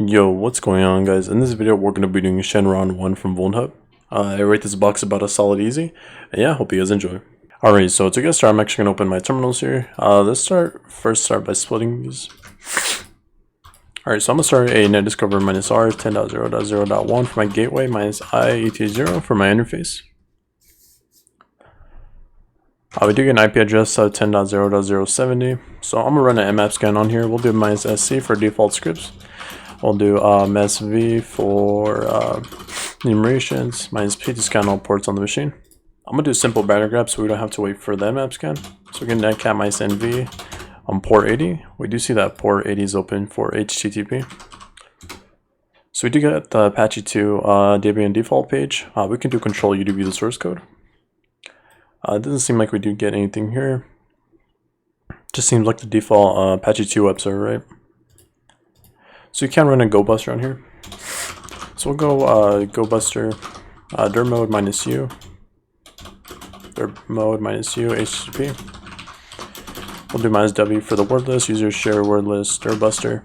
Yo, what's going on, guys? In this video, we're going to be doing Shenron 1 from VulnHub. I rate this box about a solid easy, and yeah, hope you guys enjoy. Alright, so to get started, I'm actually going to open my terminals here. Let's first start by splitting these. Alright, so I'm going to start a net discover minus R 10.0.0.1 for my gateway, minus I ET0 for my interface. We do get an IP address of 10.0.070, so I'm going to run an mmap scan on here. We'll do minus SC for default scripts. We'll do SV for enumerations, minus P to scan all ports on the machine. I'm going to do simple banner grab so we don't have to wait for the mmap scan. So we can netcat minus NV on port 80. We do see that port 80 is open for HTTP. So we do get the Apache 2 Debian default page. We can do control U to view the source code. It doesn't seem like we do get anything here. Just seems like the default Apache 2 web server, right? So you can run a go buster on here. So we'll go go buster dir mode minus u, dir mode minus u, HTTP. We'll do minus w for the word list, user share word list dir buster.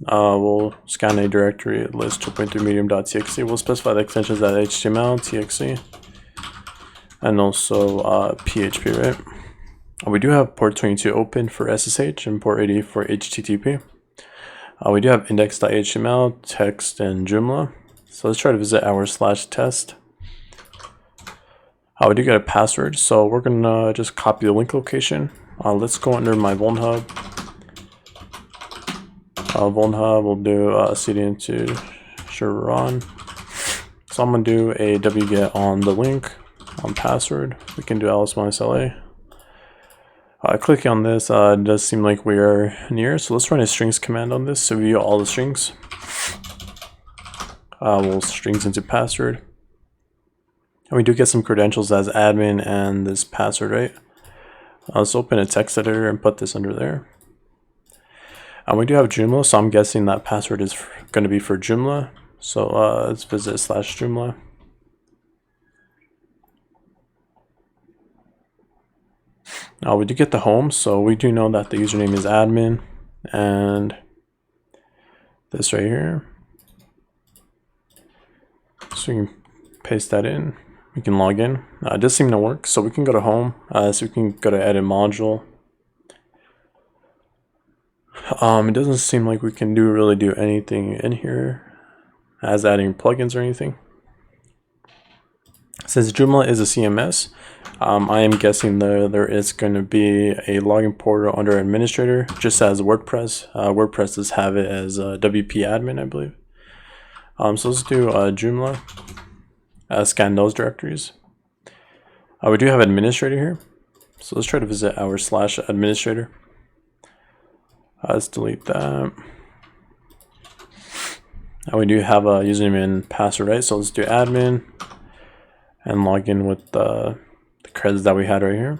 We'll scan a directory list 2.3 medium.txt. We'll specify the extensions as HTML, TXT, and also PHP, right? We do have port 22 open for SSH and port 80 for HTTP. We do have index.html, text, and Joomla. So let's try to visit our /test. We do get a password, so we're gonna just copy the link location. Let's go under my VulnHub. VulnHub, we'll do cd into Shenron. So I'm gonna do a wget on the link on password. We can do ls-la. Clicking on this, it does seem like we are near, so let's run a strings command on this to view all the strings. We'll strings into password. And we do get some credentials as admin and this password, right? Let's open a text editor and put this under there. We do have Joomla, so I'm guessing that password is going to be for Joomla. So let's visit /Joomla. We do get the home, so we do know that the username is admin, and this right here. So we can paste that in. We can log in. It does seem to work, so we can go to home. So we can go to edit module. It doesn't seem like we can really do anything in here as adding plugins or anything. Since Joomla is a CMS, I am guessing there is going to be a login portal under administrator, just as WordPress. WordPress does have it as WP admin, I believe. So let's do Joomla, scan those directories. We do have administrator here, so let's try to visit our /administrator. Let's delete that. And we do have a username and password, right? So let's do admin and log in with the creds that we had right here.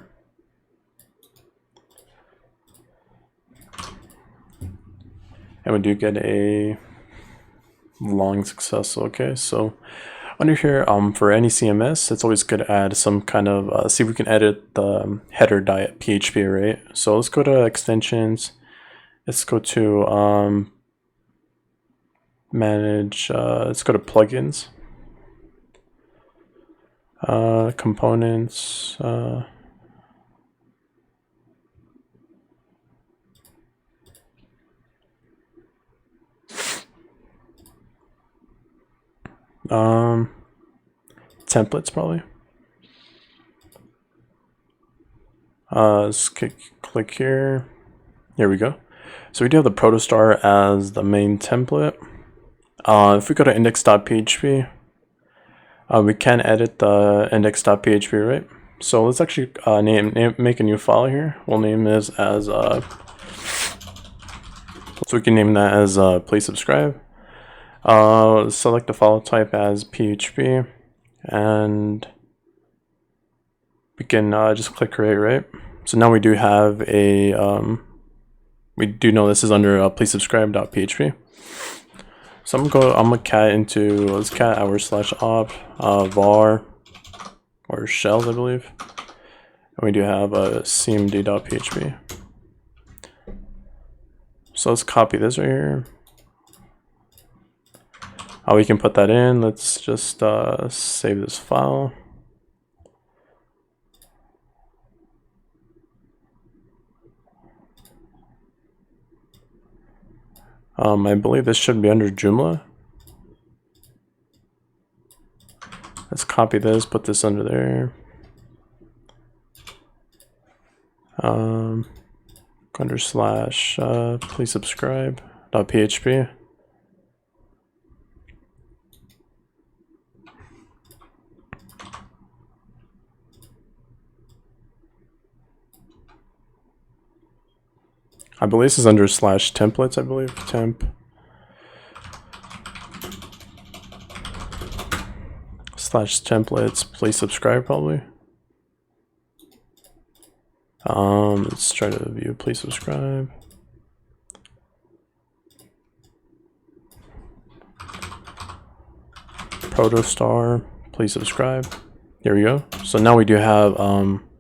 And we do get a long success. Okay, so under here, for any CMS, it's always good to add some kind of, see if we can edit the header.php, right? So let's go to extensions. Let's go to manage, let's go to plugins. Components, templates probably. Let's click here. Here we go. So we do have the protostar as the main template. If we go to index.php, we can edit the index.php, right? So let's actually make a new file here. We'll name this as so we can name that as please subscribe. Select the file type as PHP, and we can just click create, right? So now we do have a we do know this is under please subscribe.php. So I'm gonna cat into, let's cat our /op var or shells, I believe. And we do have a cmd.php. So let's copy this right here. We can put that in. Let's just save this file. I believe this should be under Joomla. Let's copy this, put this under there. Under slash please subscribe .php. I believe this is under slash templates, I believe. Temp slash templates, please subscribe probably. Let's try to view please subscribe. Protostar, please subscribe. Here we go. So now we do have,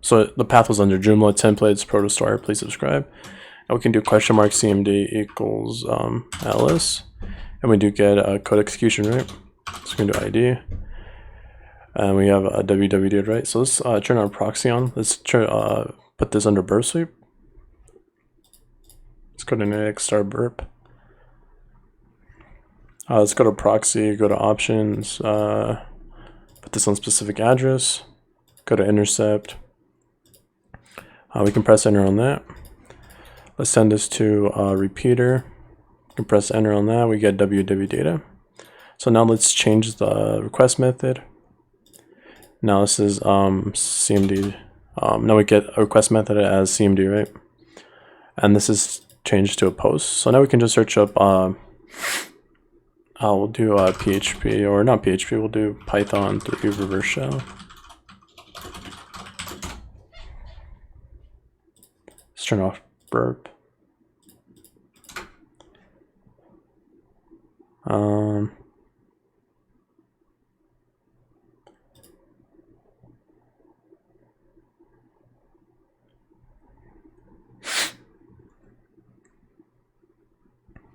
so the path was under Joomla, templates, Protostar, please subscribe. And we can do question mark cmd equals ls. And we do get a code execution, right? So we can do ID. And we have a www, right? So let's turn our proxy on. Let's try put this under burp sweep. Let's go to next start burp. Let's go to proxy, go to options, put this on specific address, go to intercept. We can press enter on that. Let's send this to repeater. We can press enter on that. We get www data. So now let's change the request method. Now this is cmd. Now we get a request method as cmd, right? And this is changed to a post. So now we can just search up. We'll do PHP, or not PHP. We'll do Python 3 reverse shell. Let's turn off burp.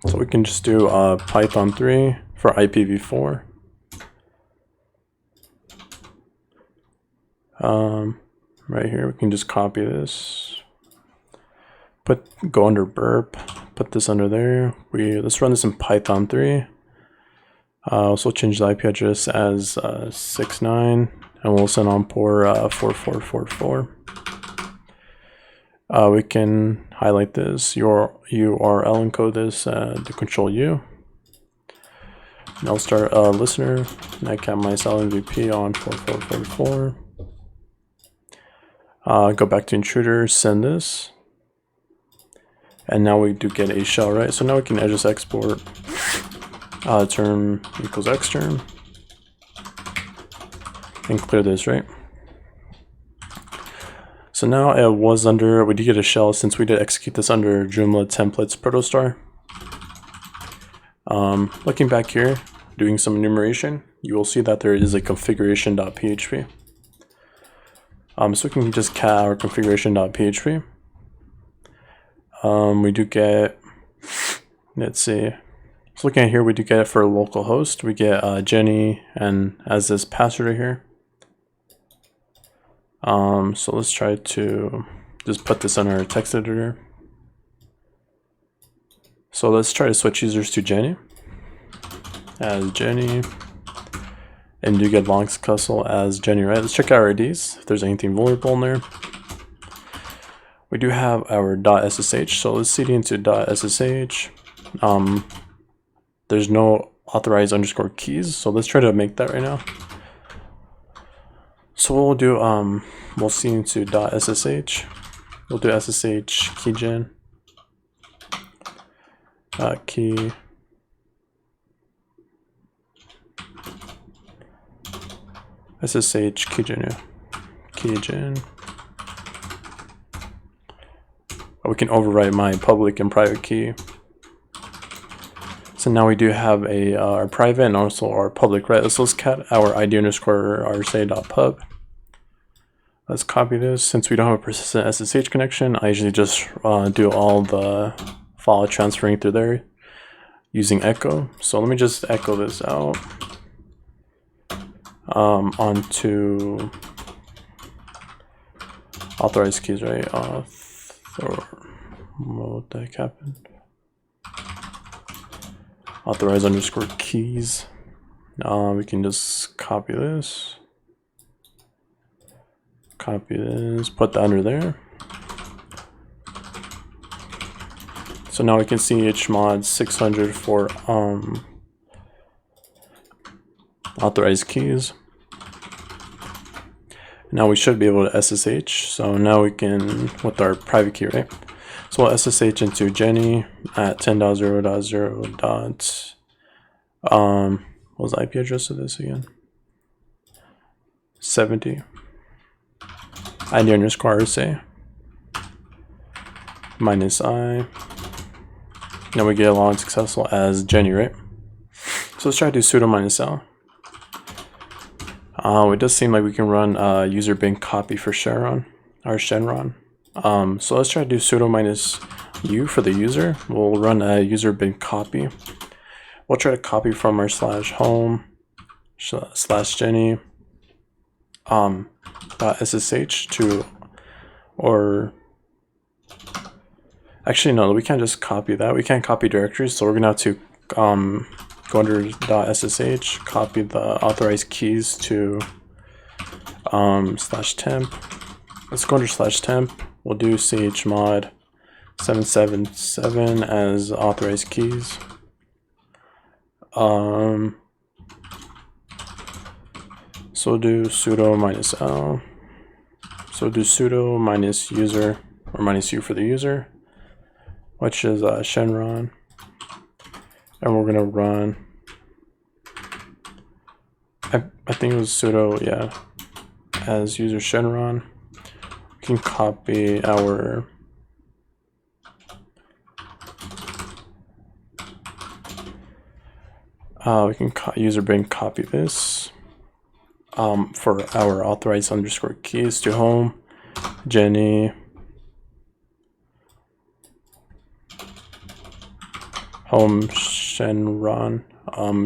So we can just do Python 3 for IPv4. Right here, we can just copy this. Go under burp. Put this under there. Let's run this in Python 3. Also change the IP address as 69, and we'll send on port 4444. We can highlight this, URL encode this to control U. And I'll start listener, netcat mysl MVP on 4444. Go back to intruder, send this. And now we do get a shell, right? So now we can just export term equals xterm and clear this, right? So now it was under, we did get a shell since we did execute this under Joomla templates protostar. Looking back here, doing some enumeration, you will see that there is a configuration.php. So we can just cat our configuration.php. We do get, let's see, so looking at here, we do get it for localhost. We get Jenny and as this password right here. So let's try to just put this on our text editor. So let's try to switch users to Jenny as Jenny, and do get Longscustle as Jenny, right? Let's check our IDs if there's anything vulnerable in there. We do have our .ssh, so let's cd into .ssh. There's no authorized underscore keys, so let's try to make that right now. So what we'll do, we'll cd into .ssh. We'll do ssh keygen key ssh keygen, yeah, keygen. We can overwrite my public and private key. So now we do have our private and also our public, right? Let's cat our ID underscore rsa.pub. Let's copy this. Since we don't have a persistent SSH connection, I usually just do all the file transferring through there. using echo. So let me just echo this out onto authorized keys, right? What the heck happened? Authorize underscore keys. We can just copy this, put that under there. So now we can see hmod 600 for authorized keys. Now we should be able to SSH. So now we can, with our private key, right? So we'll SSH into Jenny at 10.0.0. What was the IP address of this again? 70. ID underscore RSA minus I. Now we get login successful as Jenny, right? So let's try to do sudo minus L. It does seem like we can run user bin copy for Shenron. So let's try to do sudo minus U for the user. We'll run a user bin copy. We'll try to copy from our /home /Jenny .ssh to, or actually no, we can't just copy that. We can't copy directories, so we're gonna have to go under .ssh, copy the authorized keys to /temp. Let's go under /temp. We'll do chmod 777 as authorized keys. So we'll do sudo minus L. So we'll do sudo minus user, or minus U for the user, which is Shenron. And we're gonna run, I think it was sudo, yeah, as user Shenron. We can copy our we can user bin copy this for our authorized underscore keys to home Jenny home Shenron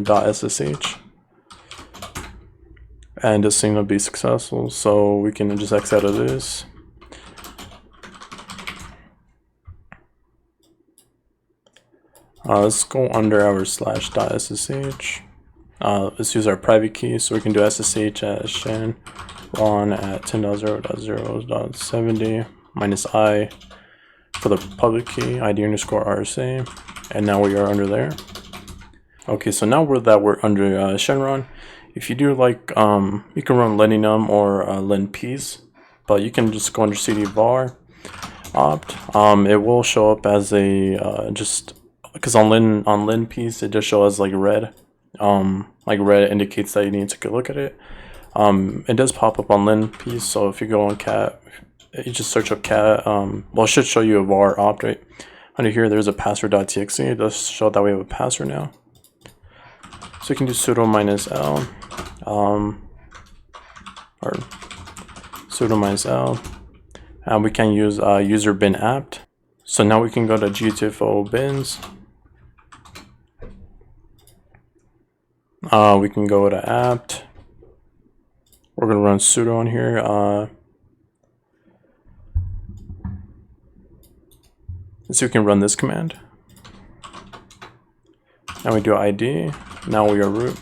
.ssh, and this thing will be successful. So we can just X out of this. Let's go under our /.ssh. Let's use our private key, so we can do SSH as Shenron at 10.0.0.70 minus I for the public key, ID underscore RSA, and now we are under there. Okay, so now we're under Shenron. If you do like, you can run lenum or lenpeas, but you can just go under cd var opt. It will show up as a just because on lenpeas it does show as like red. Like red indicates that you need to take a look at it. It does pop up on lenpeas, so if you go on cat, you just search up cat. Well, it should show you a var opt, right? Under here, there's a password.txt. It does show that we have a password now. So you can do sudo minus L, or sudo minus L, and we can use user bin apt. So now we can go to gtfo bins. We can go to apt. We're gonna run sudo on here. So we can run this command. Now we do ID. Now we are root.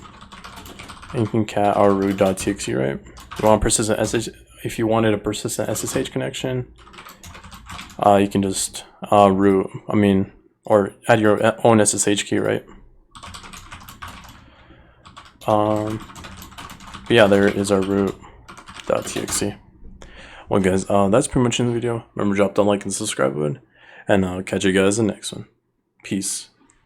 And you can cat our root.txt, right? You want persistent SSH. If you wanted a persistent SSH connection, you can just root. Or add your own SSH key, right? But yeah, there is our root.txt. Well, guys, that's pretty much in the video. Remember, drop the like and subscribe button, and I'll catch you guys in the next one. Peace.